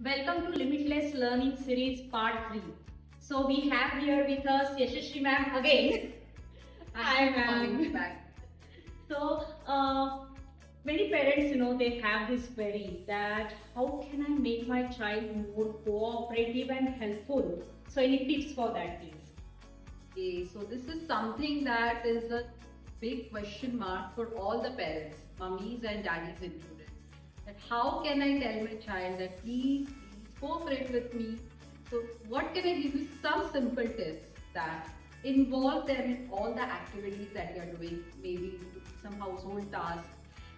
Welcome to Limitless Learning Series Part 3. So we have here with us Yashashri ma'am again. Hi ma'am. Back. So many parents, they have this query that how can I make my child more cooperative and helpful? So any tips for that please? Okay, so this is something that is a big question mark for all the parents, mummies and daddies included. That how can I tell my child that please cooperate with me? So what can I give you some simple tips that involve them in all the activities that you are doing, maybe some household tasks.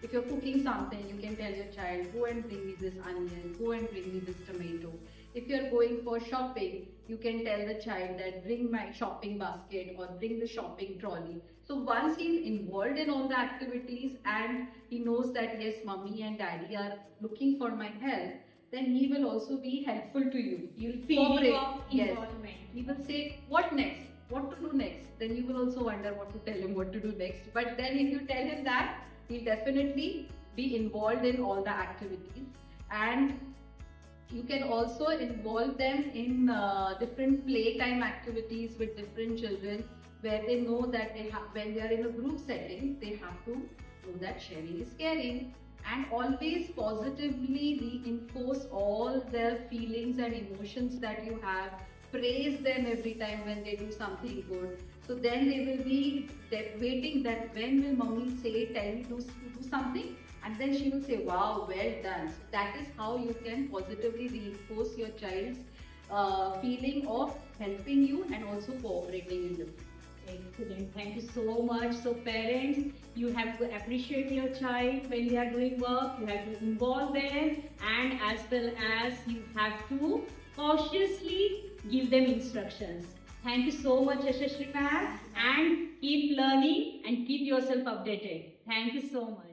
If you're cooking something, you can tell your child, go and bring me this onion, go and bring me this tomato. If you're going for shopping, you can tell the child that bring my shopping basket or bring the shopping trolley. So once he's involved in all the activities and he knows that yes, mommy and daddy are looking for my help, then he will also be helpful to you. You'll Feeling cooperate. of Yes. involvement. He will say, what next? What to do next? Then you will also wonder what to tell him what to do next. But then if you tell him that, he'll definitely be involved in all the activities. And you can also involve them in different playtime activities with different children where they know that when they are in a group setting, they have to know that sharing is caring, and always positively reinforce all their feelings and emotions that you have. Praise them every time when they do something good. So then they will be waiting that when will mommy tell me to do something, and then she will say, wow, well done. So that is how you can positively reinforce your child's feeling of helping you and also cooperating in the future. Excellent. Thank you so much. So parents, you have to appreciate your child when they are doing work. You have to involve them, and as well as you have to cautiously give them instructions. Thank you so much, Yashashri ma'am, and keep learning and keep yourself updated. Thank you so much.